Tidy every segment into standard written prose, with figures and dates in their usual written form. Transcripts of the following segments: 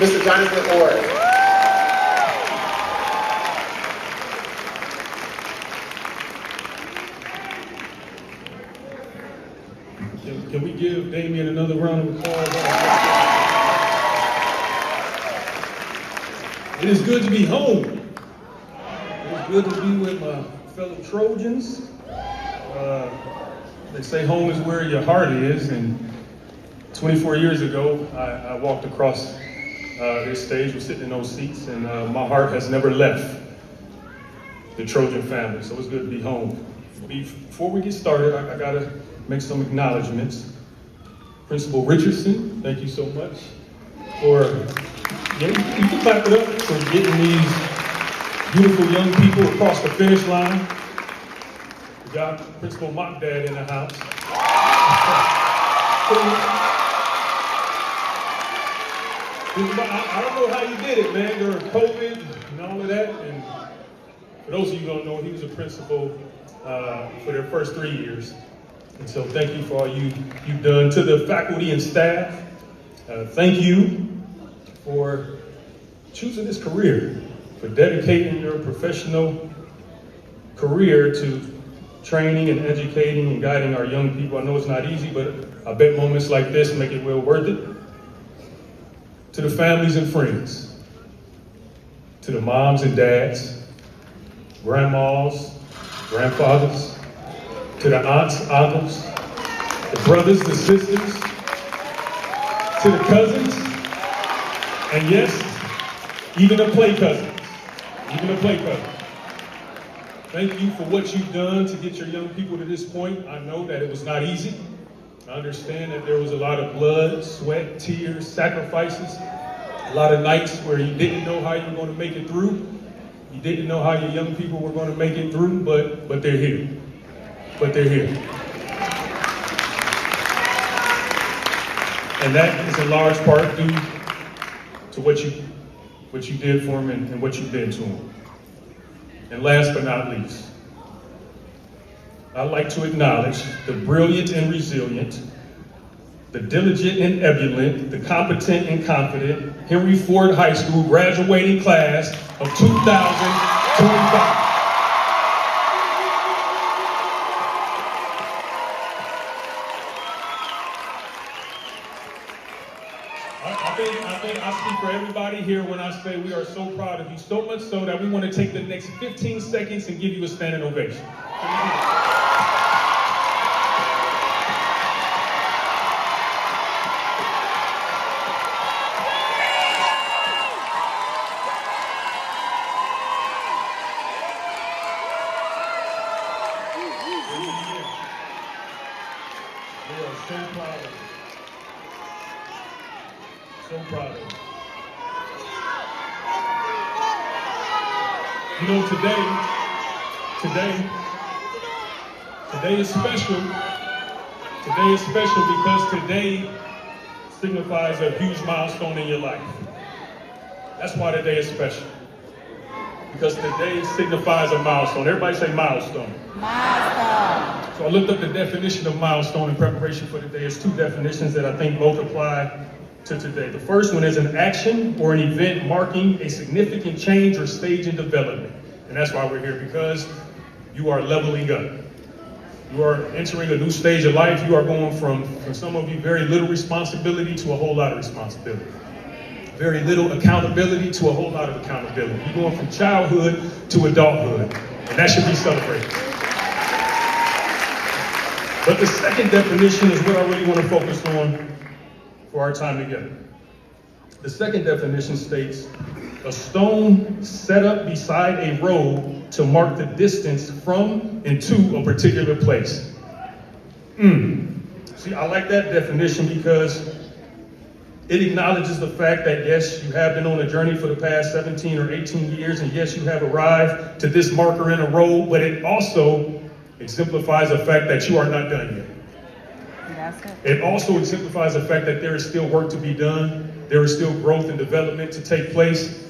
Mr. Jonathan Orr. Can we give Damien another round of applause? It is good to be home. It is good to be with my fellow Trojans. They say home is where your heart is, and 24 years ago, I walked across this stage, was sitting in those seats, and my heart has never left the Trojan family, so it's good to be home. Before we get started, I gotta make some acknowledgments. Principal Richardson, thank you so much for, you can clap it up for getting these beautiful young people across the finish line. We got Principal Mock Dad in the house. I don't know how you did it, man, during COVID and all of that. And for those of you who don't know, he was a principal for their first 3 years. And so thank you for all you've done. To the faculty and staff, thank you for choosing this career, for dedicating your professional career to training and educating and guiding our young people. I know it's not easy, but I bet moments like this make it well worth it. To the families and friends, to the moms and dads, grandmas, grandfathers, to the aunts, uncles, the brothers, the sisters, to the cousins, and yes, even the play cousins, Thank you for what you've done to get your young people to this point. I know that it was not easy. I understand that there was a lot of blood, sweat, tears, sacrifices, a lot of nights where you didn't know how you were going to make it through. You didn't know how your young people were going to make it through, but they're here. And that is in large part due to what you did for them and what you've been to them. And last but not least, I'd like to acknowledge the brilliant and resilient, the diligent and ebullient, the competent and confident Henry Ford High School graduating class of 2025. I think I speak for everybody here when I say we are so proud of you, so much so that we want to take the next 15 seconds and give you a standing ovation. We are so proud of you. So proud of you. You know, today is special. Today is special because today signifies a huge milestone in your life. That's why today is special. Because today signifies a milestone. Everybody say milestone. Milestone. So I looked up the definition of milestone in preparation for today. There's two definitions that I think both apply to today. The first one is an action or an event marking a significant change or stage in development. And that's why we're here, because you are leveling up. You are entering a new stage of life. You are going from, for some of you, very little responsibility to a whole lot of responsibility. Very little accountability to a whole lot of accountability. You're going from childhood to adulthood, and that should be celebrated. But the second definition is what I really want to focus on for our time together. The second definition states, a stone set up beside a road to mark the distance from and to a particular place. See, I like that definition because it acknowledges the fact that yes, you have been on a journey for the past 17 or 18 years, and yes, you have arrived to this marker in a road, but it also exemplifies the fact that you are not done yet. It also exemplifies the fact that there is still work to be done, there is still growth and development to take place,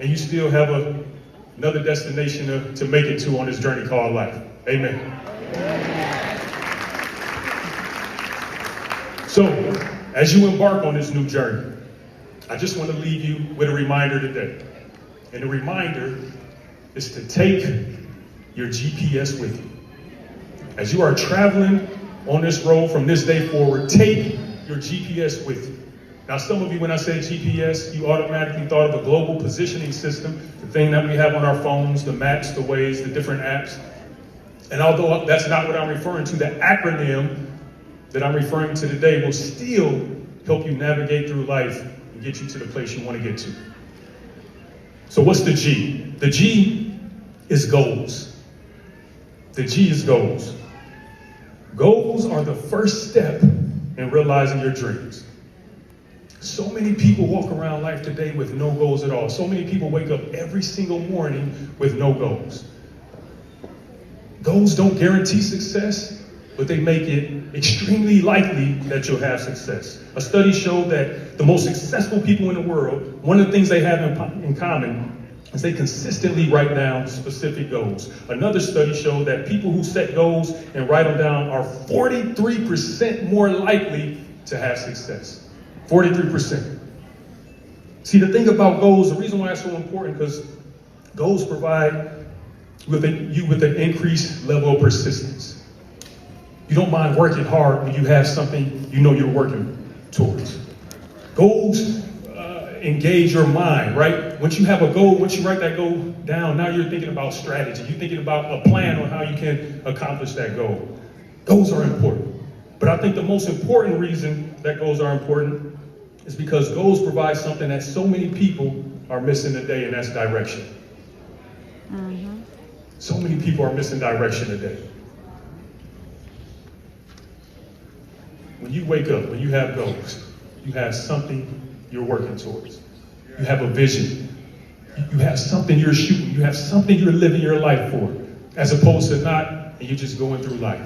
and you still have another destination to make it to on this journey called life. Amen. So, as you embark on this new journey, I just want to leave you with a reminder today. And the reminder is to take your GPS with you. As you are traveling on this road from this day forward, take your GPS with you. Now, some of you, when I say GPS, you automatically thought of a global positioning system, the thing that we have on our phones, the maps, the Waze, the different apps. And although that's not what I'm referring to, the acronym that I'm referring to today will still help you navigate through life and get you to the place you want to get to. So what's the G? The G is goals. The G is goals. Goals are the first step in realizing your dreams. So many people walk around life today with no goals at all. So many people wake up every single morning with no goals. Goals don't guarantee success, but they make it extremely likely that you'll have success. A study showed that the most successful people in the world, one of the things they have in common is they consistently write down specific goals. Another study showed that people who set goals and write them down are 43% more likely to have success. 43%. See, the thing about goals, the reason why it's so important, because goals provide you with an increased level of persistence. You don't mind working hard when you have something you know you're working towards. Goals engage your mind, right? Once you have a goal, once you write that goal down, now you're thinking about strategy. You're thinking about a plan on how you can accomplish that goal. Goals are important. But I think the most important reason that goals are important is because goals provide something that so many people are missing today, and that's direction. Mm-hmm. So many people are missing direction today. When you wake up, when you have goals, you have something you're working towards. You have a vision. You have something you're shooting. You have something you're living your life for, as opposed to not, and you're just going through life.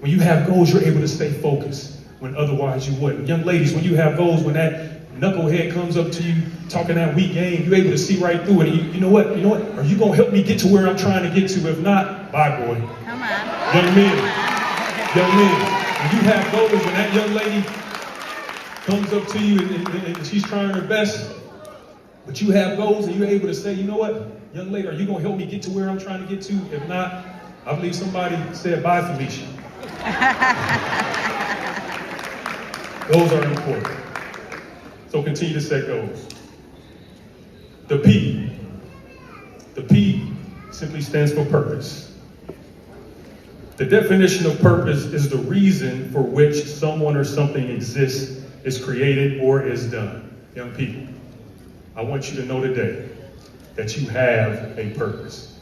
When you have goals, you're able to stay focused when otherwise you wouldn't. Young ladies, when you have goals, when that knucklehead comes up to you talking that weak game, you're able to see right through it. And you know what? Are you going to help me get to where I'm trying to get to? If not, bye, boy. Come on. Young men, when you have goals, when that young lady comes up to you and she's trying her best, but you have goals and you're able to say, you know what, young lady, are you going to help me get to where I'm trying to get to? If not, I believe somebody said bye, Felicia. Goals are important. So continue to set goals. The P simply stands for purpose. The definition of purpose is the reason for which someone or something exists, is created, or is done. Young people, I want you to know today that you have a purpose.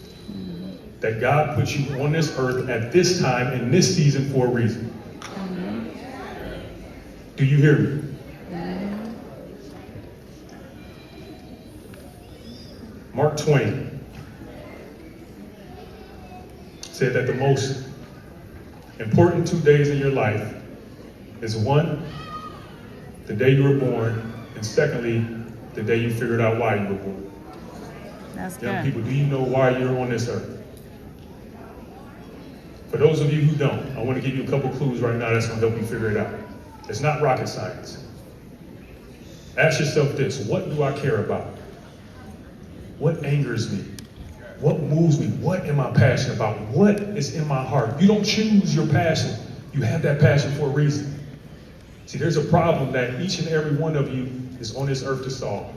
That God put you on this earth at this time in this season for a reason. Do you hear me? Mark Twain said that the most important 2 days in your life is one, the day you were born, and secondly, the day you figured out why you were born. That's good. Young people, do you know why you're on this earth? For those of you who don't, I want to give you a couple clues right now that's going to help you figure it out. It's not rocket science. Ask yourself this: what do I care about? What angers me? What moves me? What am I passionate about? What is in my heart? You don't choose your passion. You have that passion for a reason. See, there's a problem that each and every one of you is on this earth to solve.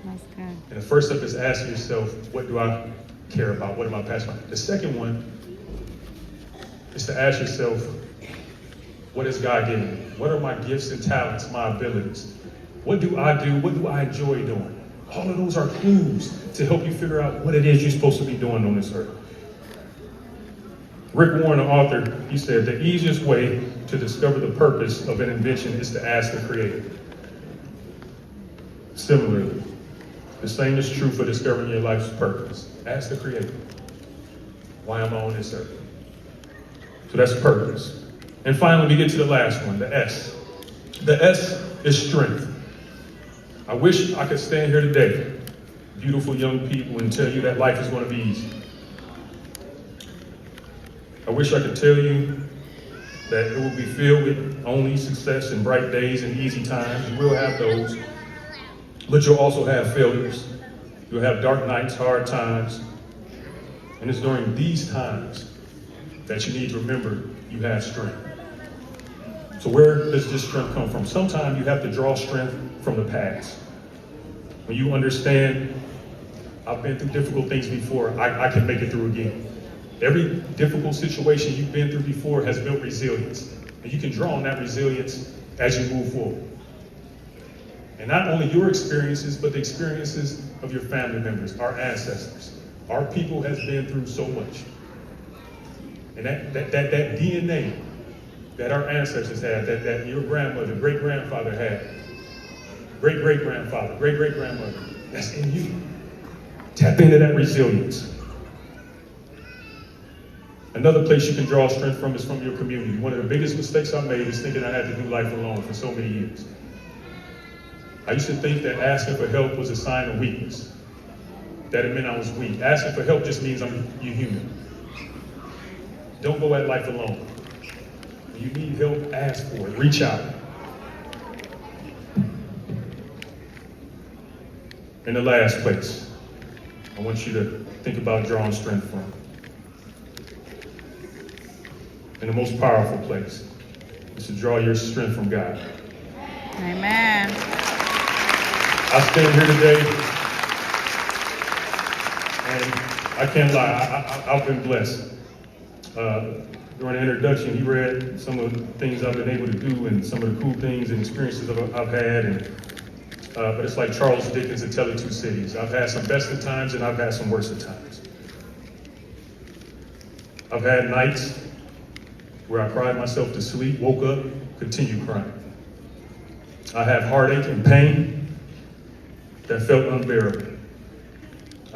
That's good. And the first step is asking yourself, what do I care about? What am I passionate about? The second one is to ask yourself, what has God given me? What are my gifts and talents, my abilities? What do I do? What do I enjoy doing? All of those are clues to help you figure out what it is you're supposed to be doing on this earth. Rick Warren, the author, he said, the easiest way to discover the purpose of an invention is to ask the creator. Similarly, the same is true for discovering your life's purpose. Ask the creator, why am I on this earth? So that's purpose. And finally, we get to the last one, the S. The S is strength. I wish I could stand here today, beautiful young people, and tell you that life is going to be easy. I wish I could tell you that it will be filled with only success and bright days and easy times. You will have those. But you'll also have failures. You'll have dark nights, hard times. And it's during these times that you need to remember you have strength. So where does this strength come from? Sometimes you have to draw strength from the past. When you understand, I've been through difficult things before, I can make it through again. Every difficult situation you've been through before has built resilience. And you can draw on that resilience as you move forward. And not only your experiences, but the experiences of your family members, our ancestors. Our people has been through so much. And that DNA that our ancestors had, that your grandmother, great-grandfather had, great-great-grandfather, great-great-grandmother, that's in you. Tap into that resilience. Another place you can draw strength from is from your community. One of the biggest mistakes I made is thinking I had to do life alone for so many years. I used to think that asking for help was a sign of weakness, that it meant I was weak. Asking for help just means you're human. Don't go at life alone. When you need help, ask for it. Reach out. In the last place, I want you to think about drawing strength from. And the most powerful place is to draw your strength from God. Amen. I stand here today, and I can't lie, I've been blessed. During the introduction, he read some of the things I've been able to do and some of the cool things and experiences I've had. But it's like Charles Dickens' A Tale of Two Cities. I've had some best of times and I've had some worst of times. I've had nights where I cried myself to sleep, woke up, continued crying. I have heartache and pain that felt unbearable.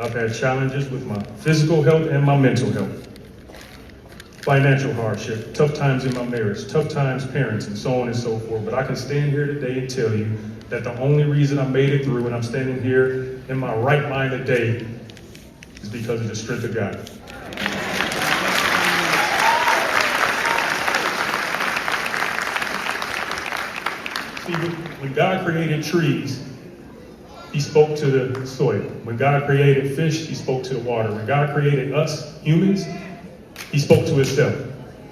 I've had challenges with my physical health and my mental health. Financial hardship, tough times in my marriage, tough times parents, and so on and so forth. But I can stand here today and tell you that the only reason I made it through and I'm standing here in my right mind today is because of the strength of God. See, when God created trees, he spoke to the soil. When God created fish, he spoke to the water. When God created us, humans, he spoke to himself.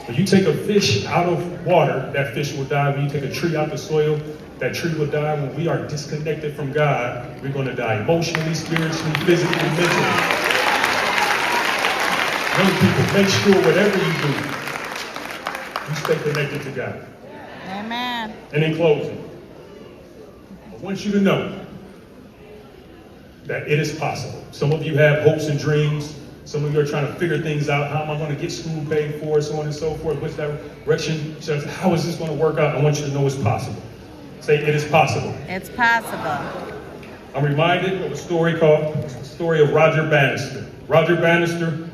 When you take a fish out of water, that fish will die. When you take a tree out of the soil, that tree will die. When we are disconnected from God, we're going to die emotionally, spiritually, physically, mentally. Young people, make sure whatever you do, you stay connected to God. Amen. And in closing, I want you to know that it is possible. Some of you have hopes and dreams. Some of you are trying to figure things out. How am I going to get school paid for, so on and so forth? Which direction? How is this going to work out? I want you to know it's possible. Say, it is possible. It's possible. I'm reminded of a story called the story of Roger Bannister. Roger Bannister,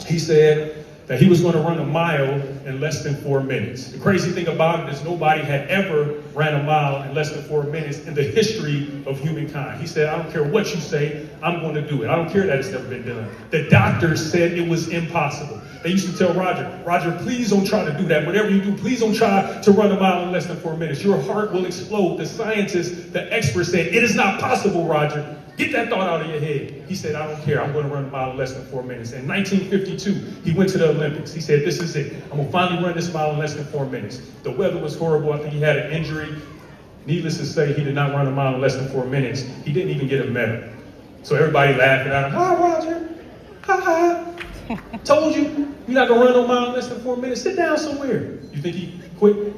he said that he was going to run a mile in less than 4 minutes. The crazy thing about it is nobody had ever ran a mile in less than 4 minutes in the history of humankind. He said, I don't care what you say, I'm going to do it. I don't care that it's never been done. The doctors said it was impossible. They used to tell Roger, please don't try to do that. Whatever you do, please don't try to run a mile in less than 4 minutes. Your heart will explode. The scientists, the experts said, it is not possible, Roger. Get that thought out of your head. He said, I don't care. I'm going to run a mile in less than 4 minutes. In 1952, he went to the Olympics. He said, this is it. I'm going to finally run this mile in less than 4 minutes. The weather was horrible. I think he had an injury. Needless to say, he did not run a mile in less than 4 minutes. He didn't even get a medal. So everybody laughing at him. Hi, Roger. Ha. Told you, you're not going to run no mile in less than 4 minutes. Sit down somewhere. You think he quit?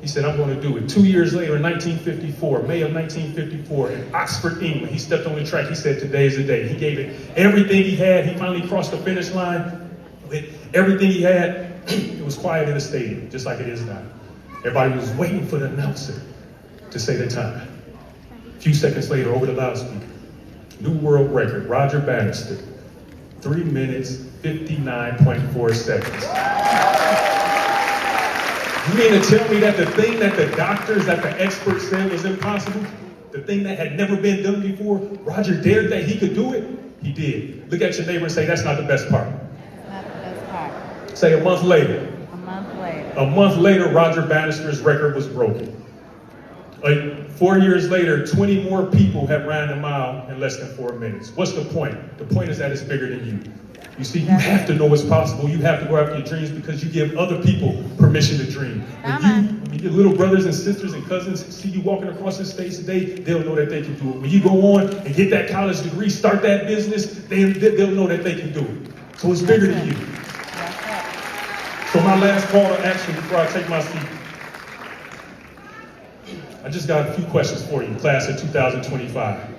He said, I'm going to do it. 2 years later, in 1954, May of 1954, in Oxford, England, he stepped on the track. He said, today is the day. He gave it everything he had. He finally crossed the finish line with everything he had. It was quiet in the stadium, just like it is now. Everybody was waiting for the announcer to say the time. A few seconds later, over the loudspeaker, new world record, Roger Bannister, 3 minutes, 59.4 seconds. You mean to tell me that the thing that the doctors, that the experts said was impossible, the thing that had never been done before, Roger dared that he could do it? He did. Look at your neighbor and say, that's not the best part. That's not the best part. Say a month later. A month later. A month later, Roger Bannister's record was broken. 4 years later, 20 more people have ran the mile in less than 4 minutes. What's the point? The point is that it's bigger than you. You see, you have to know it's possible. You have to go after your dreams because you give other people permission to dream. When your little brothers and sisters and cousins see you walking across the stage today, they'll know that they can do it. When you go on and get that college degree, start that business, they'll know that they can do it. So it's bigger than you. So my last call to action before I take my seat. I just got a few questions for you, class of 2025.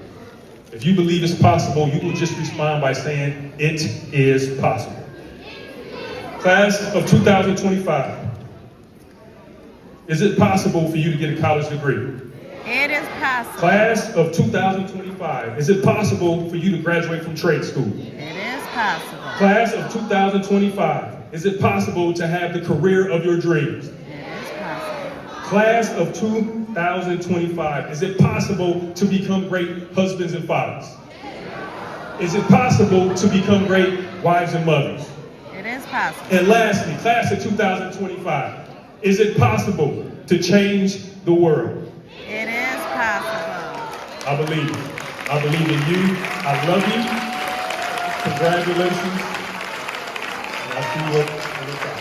If you believe it's possible, you will just respond by saying, it is possible. Class of 2025, is it possible for you to get a college degree? It is possible. Class of 2025, is it possible for you to graduate from trade school? It is possible. Class of 2025, is it possible to have the career of your dreams? It is possible. Class of 2025, is it possible to become great husbands and fathers? Is it possible to become great wives and mothers? It is possible. And lastly, class of 2025, is it possible to change the world? It is possible. I believe it. I believe in you. I love you. Congratulations. And I'll see you on the top.